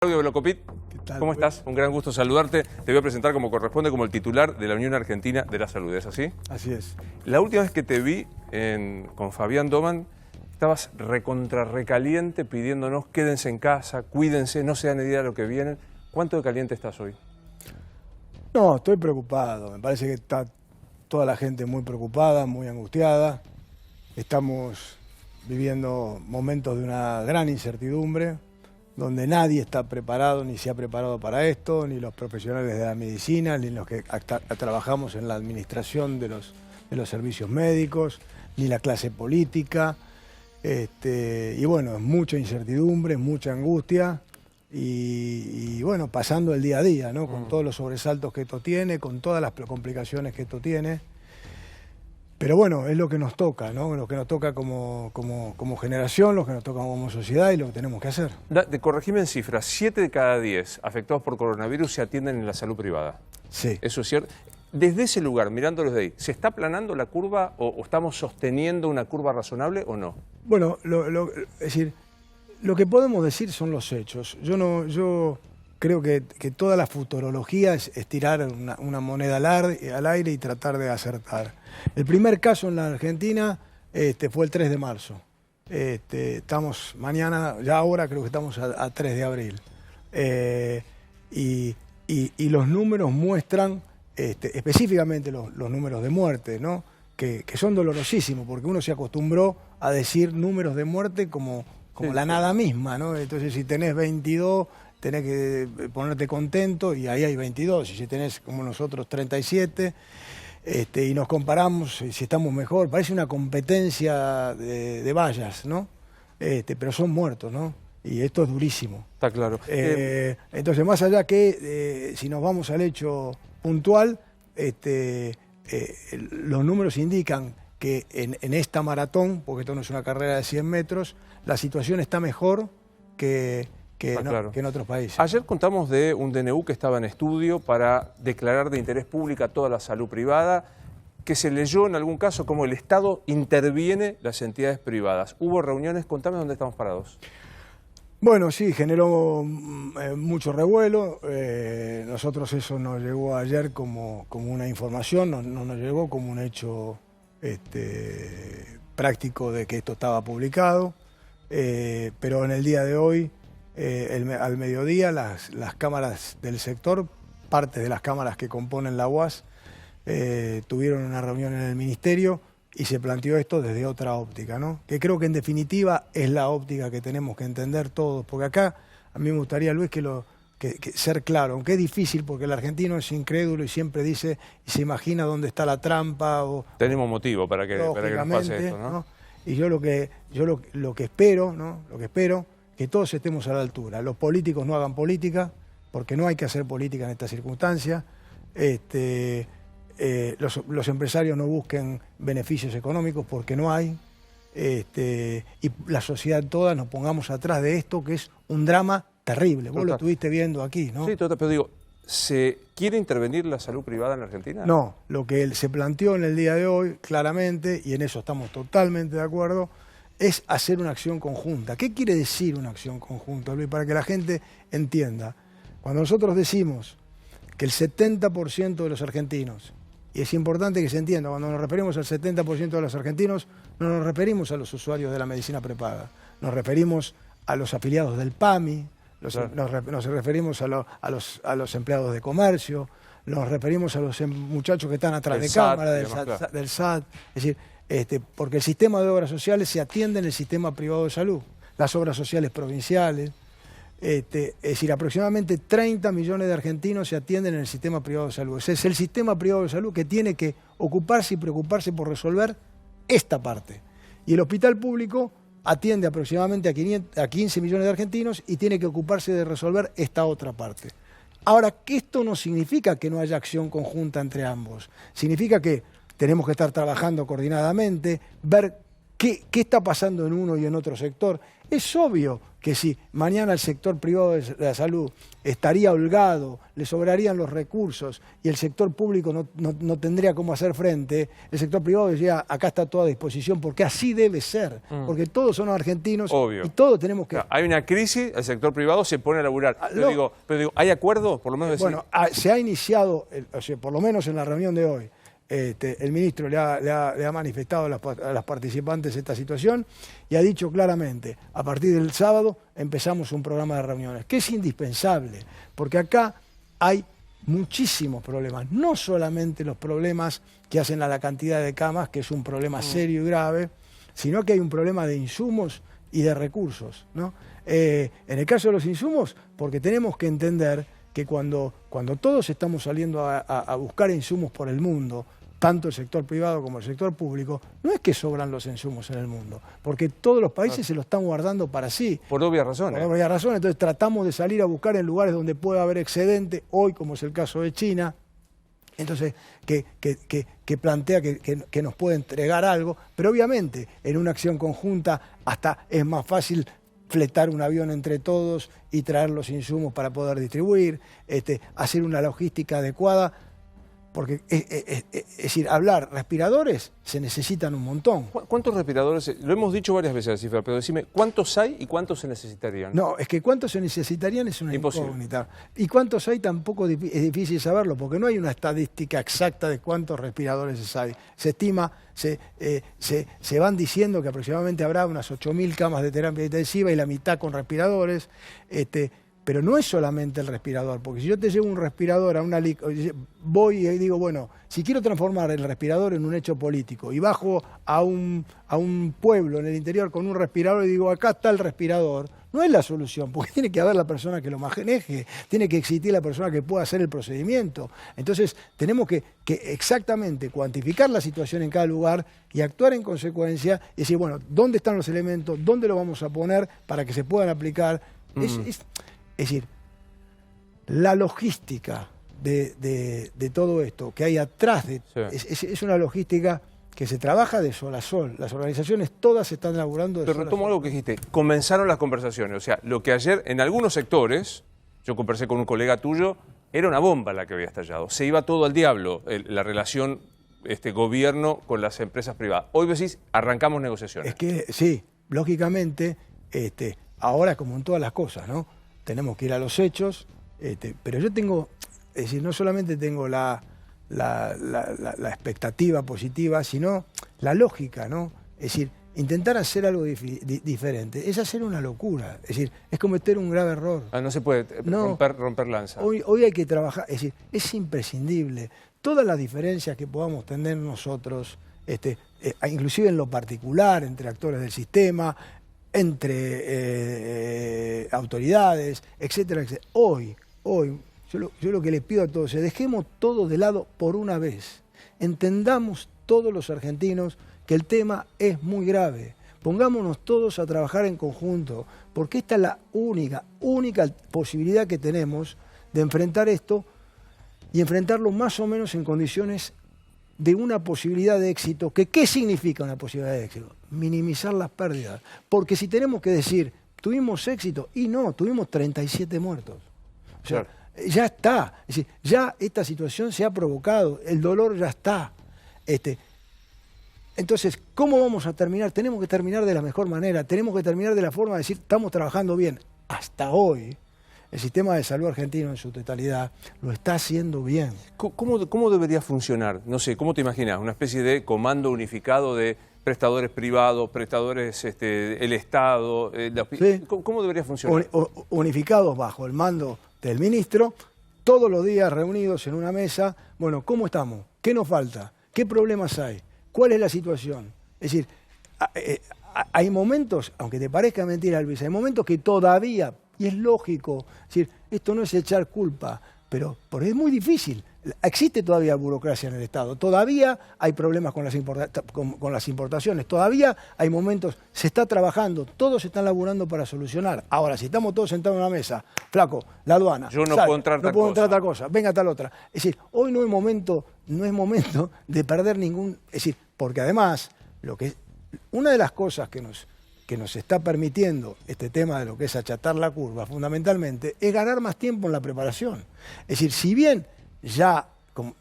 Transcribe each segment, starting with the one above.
Claudio Velocopit, ¿cómo estás? Un gran gusto saludarte. Te voy a presentar como corresponde como el titular de la Unión Argentina de la Salud, ¿es así? Así es. La última vez que te vi con Fabián Doman, estabas recaliente pidiéndonos quédense en casa, cuídense, no se dan idea de lo que viene. ¿Cuánto de caliente estás hoy? No, estoy preocupado. Me parece que está toda la gente muy preocupada, muy angustiada. Estamos viviendo momentos de una gran incertidumbre, donde nadie está preparado ni se ha preparado para esto, ni los profesionales de la medicina, ni los que trabajamos en la administración de los servicios médicos, ni la clase política. Y bueno, es mucha incertidumbre, mucha angustia y bueno, pasando el día a día, ¿no? Con todos los sobresaltos que esto tiene, con todas las complicaciones que esto tiene. Pero bueno, es lo que nos toca, ¿no? Lo que nos toca como generación, lo que nos toca como sociedad y lo que tenemos que hacer. Corregime en cifras, 7 de cada 10 afectados por coronavirus se atienden en la salud privada. Sí. ¿Eso es cierto? Desde ese lugar, mirándolos de ahí, ¿se está aplanando la curva o estamos sosteniendo una curva razonable o no? Bueno, es decir, lo que podemos decir son los hechos. Yo creo que toda la futurología es tirar una moneda al aire y tratar de acertar. El primer caso en la Argentina fue el 3 de marzo. Estamos mañana, ya ahora creo que estamos a 3 de abril. Y los números muestran, específicamente los números de muerte, ¿no? Que son dolorosísimos, porque uno se acostumbró a decir números de muerte como la nada misma, ¿no? Entonces, si tenés 22, tenés que ponerte contento y ahí hay 22. Y si tenés, como nosotros, 37, y nos comparamos si estamos mejor, parece una competencia de vallas, ¿no? Pero son muertos, ¿no? Y esto es durísimo. Está claro. Entonces, más allá que si nos vamos al hecho puntual, los números indican que en esta maratón, porque esto no es una carrera de 100 metros, la situación está mejor que en otros países. Ayer contamos de un DNU que estaba en estudio para declarar de interés público toda la salud privada, que se leyó en algún caso como el Estado interviene las entidades privadas. ¿Hubo reuniones? Contame dónde estamos parados. Bueno, sí, generó mucho revuelo. Nosotros eso nos llegó ayer como una información, no nos llegó como un hecho práctico de que esto estaba publicado. Pero en el día de hoy, al mediodía, las cámaras del sector, parte de las cámaras que componen la UAS, tuvieron una reunión en el Ministerio y se planteó esto desde otra óptica, ¿no? Que creo que en definitiva es la óptica que tenemos que entender todos, porque acá a mí me gustaría, Luis, que ser claro, aunque es difícil porque el argentino es incrédulo y siempre dice y se imagina dónde está la trampa. Tenemos motivo para que nos pase esto, ¿no? Y yo lo que espero, ¿no? Lo que espero, que todos estemos a la altura. Los políticos no hagan política, porque no hay que hacer política en estas circunstancias. Los empresarios no busquen beneficios económicos porque no hay. Y la sociedad toda nos pongamos atrás de esto, que es un drama terrible. Vos lo estuviste viendo aquí, ¿no? Sí, pero digo, ¿se quiere intervenir la salud privada en la Argentina? No, lo que se planteó en el día de hoy, claramente, y en eso estamos totalmente de acuerdo, es hacer una acción conjunta. ¿Qué quiere decir una acción conjunta, Luis? Para que la gente entienda. Cuando nosotros decimos que el 70% de los argentinos, y es importante que se entienda, cuando nos referimos al 70% de los argentinos, no nos referimos a los usuarios de la medicina prepaga, nos referimos a los afiliados del PAMI, nos referimos a los empleados de comercio, nos referimos a los muchachos que están atrás de cámara, del SAT, es decir, porque el sistema de obras sociales se atiende en el sistema privado de salud, las obras sociales provinciales, es decir, aproximadamente 30 millones de argentinos se atienden en el sistema privado de salud. Ese es el sistema privado de salud que tiene que ocuparse y preocuparse por resolver esta parte. Y el hospital público atiende aproximadamente a 15 millones de argentinos y tiene que ocuparse de resolver esta otra parte. Ahora, que esto no significa que no haya acción conjunta entre ambos. Significa que tenemos que estar trabajando coordinadamente, ver qué está pasando en uno y en otro sector. Es obvio que si mañana el sector privado de la salud estaría holgado, le sobrarían los recursos y el sector público no tendría cómo hacer frente, el sector privado decía, acá está toda a disposición, porque así debe ser, porque todos son argentinos. Obvio. Y todos tenemos que... Hay una crisis, el sector privado se pone a laburar. Pero digo, ¿hay acuerdo? Por lo menos decir... Bueno, se ha iniciado, o sea, por lo menos en la reunión de hoy, el ministro le ha manifestado a las participantes esta situación y ha dicho claramente, a partir del sábado empezamos un programa de reuniones, que es indispensable, porque acá hay muchísimos problemas, no solamente los problemas que hacen a la cantidad de camas, que es un problema serio y grave, sino que hay un problema de insumos y de recursos, ¿no? En el caso de los insumos, porque tenemos que entender que cuando todos estamos saliendo a buscar insumos por el mundo, tanto el sector privado como el sector público, no es que sobran los insumos en el mundo, porque todos los países se lo están guardando para sí. Por obvias razones. Por obvias razones, entonces tratamos de salir a buscar en lugares donde pueda haber excedente, hoy como es el caso de China, entonces que plantea que nos puede entregar algo, pero obviamente en una acción conjunta hasta es más fácil fletar un avión entre todos y traer los insumos para poder distribuir, hacer una logística adecuada. Porque es decir, hablar respiradores se necesitan un montón. ¿Cuántos respiradores? Lo hemos dicho varias veces la cifra, pero decime, ¿cuántos hay y cuántos se necesitarían? No, es que cuántos se necesitarían es una incógnita. Y cuántos hay tampoco es difícil saberlo, porque no hay una estadística exacta de cuántos respiradores hay. Se estima, se van diciendo que aproximadamente habrá unas 8.000 camas de terapia intensiva y la mitad con respiradores. Pero no es solamente el respirador, porque si yo te llevo un respirador a una... voy y digo, bueno, si quiero transformar el respirador en un hecho político y bajo a un pueblo en el interior con un respirador y digo, acá está el respirador, no es la solución, porque tiene que haber la persona que lo maneje, tiene que existir la persona que pueda hacer el procedimiento. Entonces tenemos que exactamente cuantificar la situación en cada lugar y actuar en consecuencia y decir, bueno, ¿dónde están los elementos? ¿Dónde los vamos a poner para que se puedan aplicar? Es decir, la logística de todo esto que hay atrás es una logística que se trabaja de sol a sol. Las organizaciones todas están laburando de sol a sol. Pero retomo algo que dijiste, comenzaron las conversaciones. O sea, lo que ayer en algunos sectores, yo conversé con un colega tuyo, era una bomba la que había estallado. Se iba todo al diablo, la relación gobierno con las empresas privadas. Hoy decís, arrancamos negociaciones. Es que sí, lógicamente, ahora como en todas las cosas, ¿no? Tenemos que ir a los hechos, pero yo tengo, es decir, no solamente tengo la expectativa positiva, sino la lógica, ¿no? Es decir, intentar hacer algo diferente es hacer una locura, es decir, es cometer un grave error. No se puede romper lanza. Hoy hay que trabajar, es decir, es imprescindible. Todas las diferencias que podamos tener nosotros, inclusive en lo particular, entre actores del sistema, entre autoridades, etcétera, etcétera. Hoy yo lo que les pido a todos es dejemos todo de lado por una vez. Entendamos todos los argentinos que el tema es muy grave. Pongámonos todos a trabajar en conjunto, porque esta es la única posibilidad que tenemos de enfrentar esto y enfrentarlo más o menos en condiciones de una posibilidad de éxito. ¿Qué significa una posibilidad de éxito? Minimizar las pérdidas. Porque si tenemos que decir, tuvimos éxito, y no, tuvimos 37 muertos. O sea, ya está. Es decir, ya esta situación se ha provocado, el dolor ya está. Entonces, ¿cómo vamos a terminar? Tenemos que terminar de la mejor manera, tenemos que terminar de la forma de decir, estamos trabajando bien. Hasta hoy, el sistema de salud argentino en su totalidad lo está haciendo bien. ¿Cómo debería funcionar? No sé, ¿cómo te imaginas? ¿Una especie de comando unificado de prestadores privados, prestadores el Estado? ¿Sí? ¿Cómo debería funcionar? Unificados bajo el mando del ministro, todos los días reunidos en una mesa. Bueno, ¿cómo estamos? ¿Qué nos falta? ¿Qué problemas hay? ¿Cuál es la situación? Es decir, hay momentos, aunque te parezca mentira, Luis, hay momentos que todavía, y es lógico, es decir, esto no es echar culpa, pero es muy difícil. Existe todavía burocracia en el Estado, todavía hay problemas con las importaciones, todavía hay momentos, se está trabajando, todos están laburando para solucionar. Ahora, si estamos todos sentados en una mesa, flaco, la aduana, yo no puedo entrar tal cosa, venga tal otra. Es decir, hoy no es momento de perder ningún... Es decir, porque además, una de las cosas que que nos está permitiendo este tema de lo que es achatar la curva, fundamentalmente, es ganar más tiempo en la preparación. Es decir, si bien ya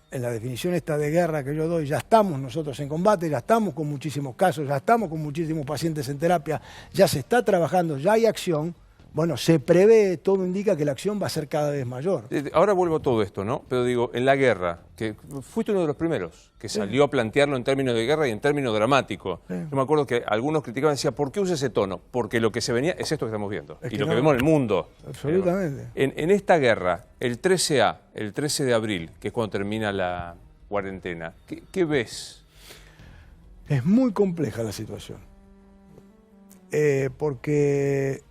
en la definición esta de guerra que yo doy, ya estamos nosotros en combate, ya estamos con muchísimos casos, ya estamos con muchísimos pacientes en terapia, ya se está trabajando, ya hay acción. Bueno, se prevé, todo indica que la acción va a ser cada vez mayor. Ahora vuelvo a todo esto, ¿no? Pero digo, en la guerra, que fuiste uno de los primeros que salió a plantearlo en términos de guerra y en términos dramáticos. Sí. Yo me acuerdo que algunos criticaban y decían, ¿por qué usa ese tono? Porque lo que se venía es esto que estamos viendo. Y lo que vemos en el mundo. Absolutamente. En esta guerra, el 13A, el 13 de abril, que es cuando termina la cuarentena, ¿qué ves? Es muy compleja la situación. Porque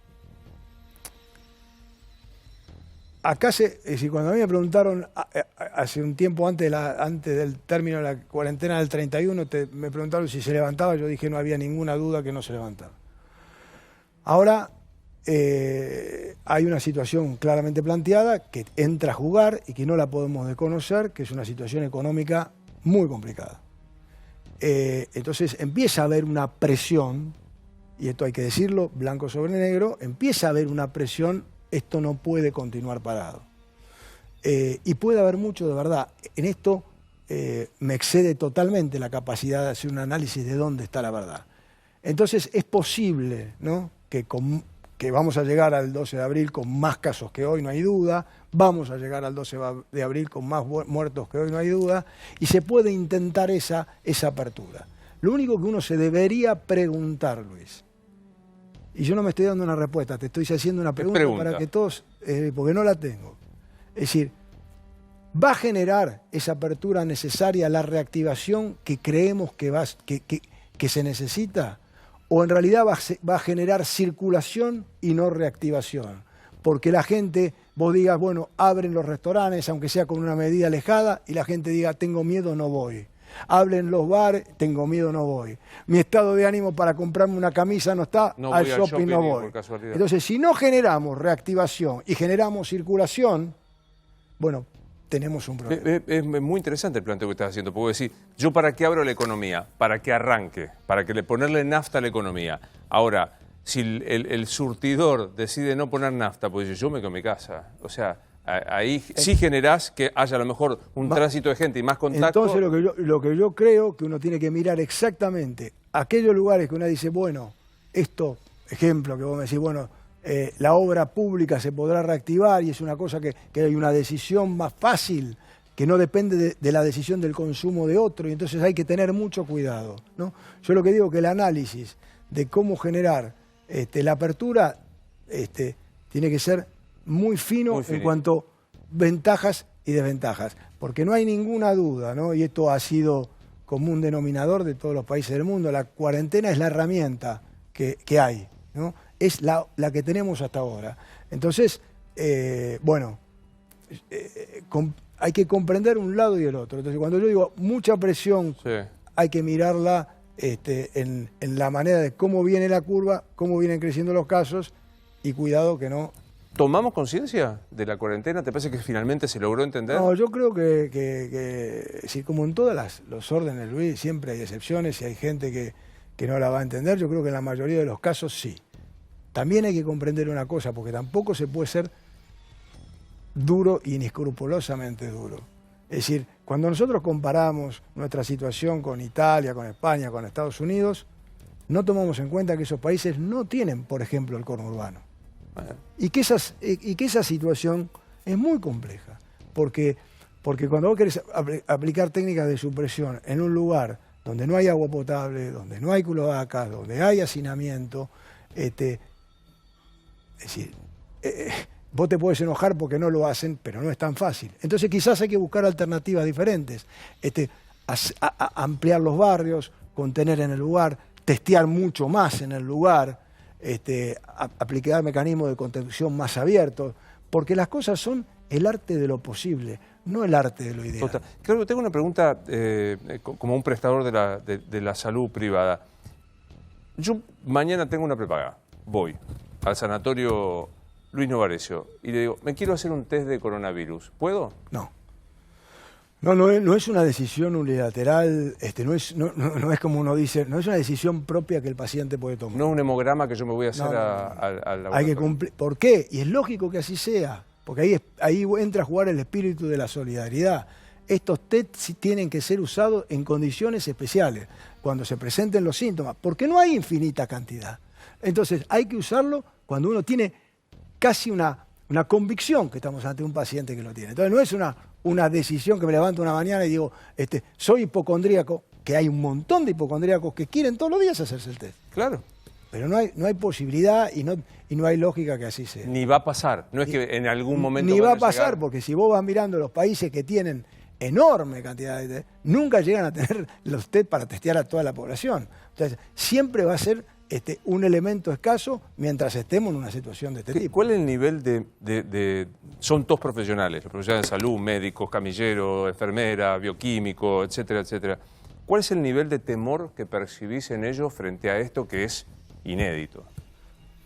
acá es decir, cuando a mí me preguntaron hace un tiempo antes del término de la cuarentena del 31, me preguntaron si se levantaba, yo dije no había ninguna duda que no se levantaba. Ahora hay una situación claramente planteada que entra a jugar y que no la podemos desconocer, que es una situación económica muy complicada. Entonces empieza a haber una presión, y esto hay que decirlo, blanco sobre negro, empieza a haber una presión. Esto no puede continuar parado. Y puede haber mucho de verdad. En esto me excede totalmente la capacidad de hacer un análisis de dónde está la verdad. Entonces es posible, ¿no?, que vamos a llegar al 12 de abril con más casos que hoy, no hay duda. Vamos a llegar al 12 de abril con más muertos que hoy, no hay duda. Y se puede intentar esa apertura. Lo único que uno se debería preguntar, Luis, y yo no me estoy dando una respuesta, te estoy haciendo una pregunta para que todos, porque no la tengo. Es decir, ¿va a generar esa apertura necesaria la reactivación que creemos que se necesita? ¿O en realidad va a generar circulación y no reactivación? Porque la gente, vos digas, bueno, abren los restaurantes, aunque sea con una medida alejada, y la gente diga, tengo miedo, no voy. Hablen los bares, tengo miedo, no voy. Mi estado de ánimo para comprarme una camisa no está, al shopping no voy. Entonces, si no generamos reactivación y generamos circulación, bueno, tenemos un problema. Es muy interesante el planteo que estás haciendo, porque decir, yo para qué abro la economía, para que arranque, para que ponerle nafta a la economía. Ahora, si el surtidor decide no poner nafta, pues yo me quedo en mi casa. O sea, ahí sí generás que haya a lo mejor un tránsito de gente y más contacto. Entonces lo que yo creo que uno tiene que mirar exactamente aquellos lugares que uno dice, bueno, esto, ejemplo que vos me decís, bueno, la obra pública se podrá reactivar y es una cosa que hay una decisión más fácil, que no depende de la decisión del consumo de otro, y entonces hay que tener mucho cuidado, ¿no? Yo lo que digo es que el análisis de cómo generar la apertura tiene que ser muy fino en cuanto a ventajas y desventajas, porque no hay ninguna duda, ¿no?, y esto ha sido común denominador de todos los países del mundo, la cuarentena es la herramienta que hay, ¿no?, es la que tenemos hasta ahora. Entonces, bueno, hay que comprender un lado y el otro. Entonces, cuando yo digo mucha presión, sí, hay que mirarla en la manera de cómo viene la curva, cómo vienen creciendo los casos, y cuidado que no... ¿Tomamos conciencia de la cuarentena? ¿Te parece que finalmente se logró entender? No, yo creo que sí, como en todos los órdenes, Luis, siempre hay excepciones y hay gente que no la va a entender. Yo creo que en la mayoría de los casos sí. También hay que comprender una cosa, porque tampoco se puede ser duro y inescrupulosamente duro. Es decir, cuando nosotros comparamos nuestra situación con Italia, con España, con Estados Unidos, no tomamos en cuenta que esos países no tienen, por ejemplo, el conurbano. Y que esa situación es muy compleja, porque cuando vos querés aplicar técnicas de supresión en un lugar donde no hay agua potable, donde no hay cloacas, donde hay hacinamiento, es decir, vos te podés enojar porque no lo hacen, pero no es tan fácil. Entonces quizás hay que buscar alternativas diferentes, ampliar los barrios, contener en el lugar, testear mucho más en el lugar, aplicar mecanismos de contención más abiertos, porque las cosas son el arte de lo posible, no el arte de lo ideal. Total. Claro, tengo una pregunta como un prestador de la salud privada. Yo mañana tengo una prepaga, voy al sanatorio Luis Novarecio y le digo, me quiero hacer un test de coronavirus, ¿puedo? No. No es una decisión unilateral, no es como uno dice, no es una decisión propia que el paciente puede tomar. No es un hemograma que yo me voy a hacer Hay que cumplir. ¿Por qué? Y es lógico que así sea, porque ahí entra a jugar el espíritu de la solidaridad. Estos test sí tienen que ser usados en condiciones especiales, cuando se presenten los síntomas, porque no hay infinita cantidad. Entonces hay que usarlo cuando uno tiene casi una convicción que estamos ante un paciente que lo tiene. Entonces no es una decisión que me levanto una mañana y digo, soy hipocondríaco, que hay un montón de hipocondríacos que quieren todos los días hacerse el test. Claro. Pero no hay posibilidad y no hay lógica que así sea. Ni va a pasar, no es que en algún momento... Ni va a pasar, porque si vos vas mirando los países que tienen enorme cantidad de test, nunca llegan a tener los test para testear a toda la población. Entonces, siempre va a ser un elemento escaso mientras estemos en una situación de este tipo. ¿Cuál es el nivel de son todos profesionales, los profesionales de salud, médicos, camilleros, enfermeras, bioquímicos, etcétera, etcétera? ¿Cuál es el nivel de temor que percibís en ellos frente a esto que es inédito?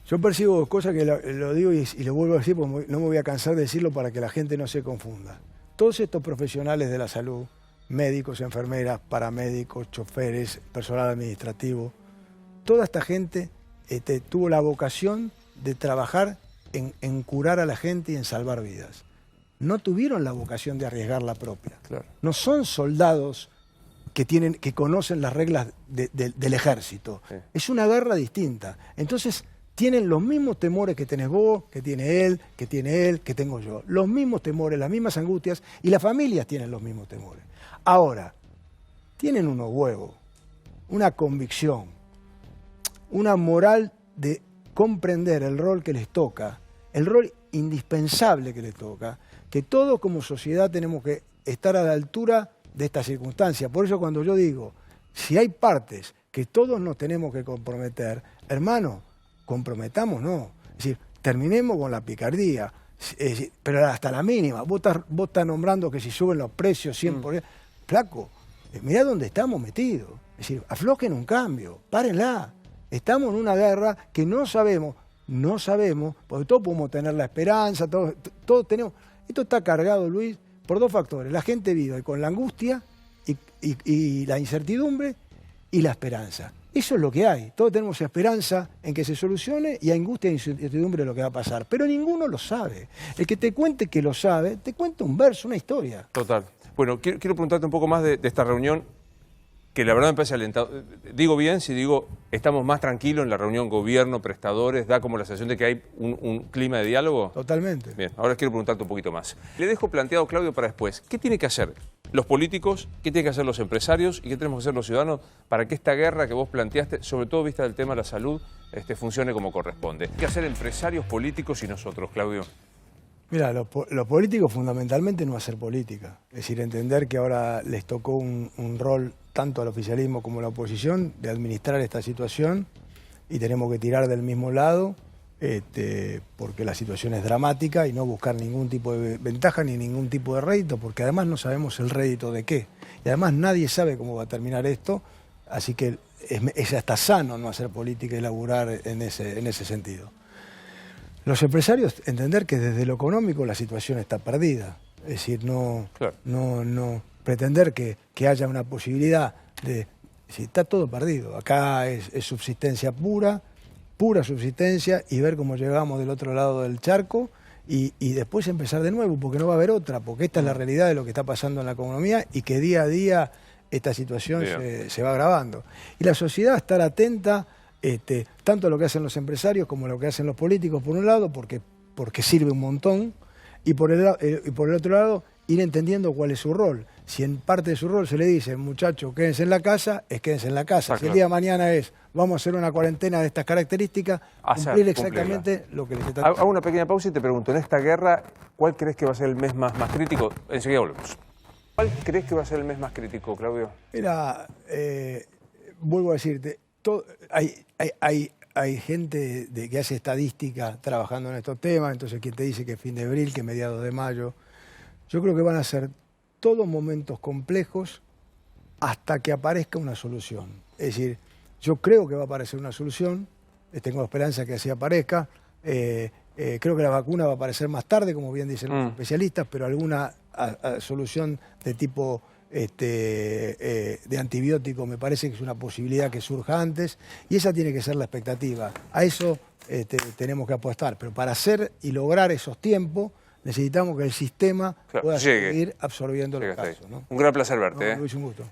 Yo percibo dos cosas que lo digo y lo vuelvo a decir porque no me voy a cansar de decirlo para que la gente no se confunda. Todos estos profesionales de la salud, médicos, enfermeras, paramédicos, choferes, personal administrativo, toda esta gente tuvo la vocación de trabajar en curar a la gente y en salvar vidas. No tuvieron la vocación de arriesgar la propia. Claro. No son soldados que conocen las reglas del ejército. Sí. Es una guerra distinta. Entonces tienen los mismos temores que tenés vos, que tiene él, que tengo yo. Los mismos temores, las mismas angustias, y las familias tienen los mismos temores. Ahora, tienen unos huevos, una convicción, una moral de comprender el rol que les toca, el rol indispensable que les toca, que todos como sociedad tenemos que estar a la altura de esta circunstancia. Por eso cuando yo digo, si hay partes que todos nos tenemos que comprometer, hermano, comprometámonos. Es decir, terminemos con la picardía, pero hasta la mínima. Vos estás nombrando que si suben los precios 100%, flaco, mirá dónde estamos metidos. Es decir, aflojen un cambio, párenla. Estamos en una guerra que no sabemos, porque todos podemos tener la esperanza, todos tenemos... Esto está cargado, Luis, por dos factores. La gente vive con la angustia y la incertidumbre y la esperanza. Eso es lo que hay. Todos tenemos esperanza en que se solucione y angustia e incertidumbre de lo que va a pasar. Pero ninguno lo sabe. El que te cuente que lo sabe, te cuenta un verso, una historia. Total. Bueno, quiero preguntarte un poco más de esta reunión, que la verdad me parece alentador. Digo bien si digo, estamos más tranquilos en la reunión gobierno-prestadores, da como la sensación de que hay un clima de diálogo. Totalmente. Bien, ahora quiero preguntarte un poquito más. Le dejo planteado, Claudio, para después. ¿Qué tiene que hacer los políticos, qué tienen que hacer los empresarios y qué tenemos que hacer los ciudadanos para que esta guerra que vos planteaste, sobre todo vista del tema de la salud, funcione como corresponde? ¿Qué hacer empresarios, políticos y nosotros, Claudio? Mira, los políticos fundamentalmente no hacer política. Es decir, entender que ahora les tocó un rol tanto al oficialismo como a la oposición de administrar esta situación y tenemos que tirar del mismo lado porque la situación es dramática y no buscar ningún tipo de ventaja ni ningún tipo de rédito, porque además no sabemos el rédito de qué. Y además nadie sabe cómo va a terminar esto, así que es hasta sano no hacer política y laburar en ese sentido. Los empresarios entender que desde lo económico la situación está perdida, es decir, no pretender que haya una posibilidad de... Si está todo perdido, acá es subsistencia pura subsistencia y ver cómo llegamos del otro lado del charco y después empezar de nuevo, porque no va a haber otra, porque esta es la realidad de lo que está pasando en la economía y que día a día esta situación se va agravando. Y la sociedad estar atenta tanto a lo que hacen los empresarios como a lo que hacen los políticos, por un lado, porque sirve un montón, y por el otro lado, ir entendiendo cuál es su rol. Si en parte de su rol se le dice, muchachos, quédense en la casa, quédense en la casa. Si el día de mañana vamos a hacer una cuarentena de estas características, cumplir exactamente lo que les está... Hago una pequeña pausa y te pregunto, en esta guerra, ¿cuál crees que va a ser el mes más crítico? Enseguida volvemos. ¿Cuál crees que va a ser el mes más crítico, Claudio? Mira, vuelvo a decirte, hay gente que hace estadística trabajando en estos temas, entonces quien te dice que fin de abril, que mediados de mayo. Yo creo que van a ser todos momentos complejos hasta que aparezca una solución. Es decir, yo creo que va a aparecer una solución, tengo esperanza que así aparezca, Creo que la vacuna va a aparecer más tarde, como bien dicen los especialistas, pero alguna solución de tipo de antibiótico me parece que es una posibilidad que surja antes, y esa tiene que ser la expectativa. A eso tenemos que apostar, pero para hacer y lograr esos tiempos necesitamos que el sistema pueda seguir absorbiendo los casos, ¿no? Un gran placer verte. Luis, un gusto.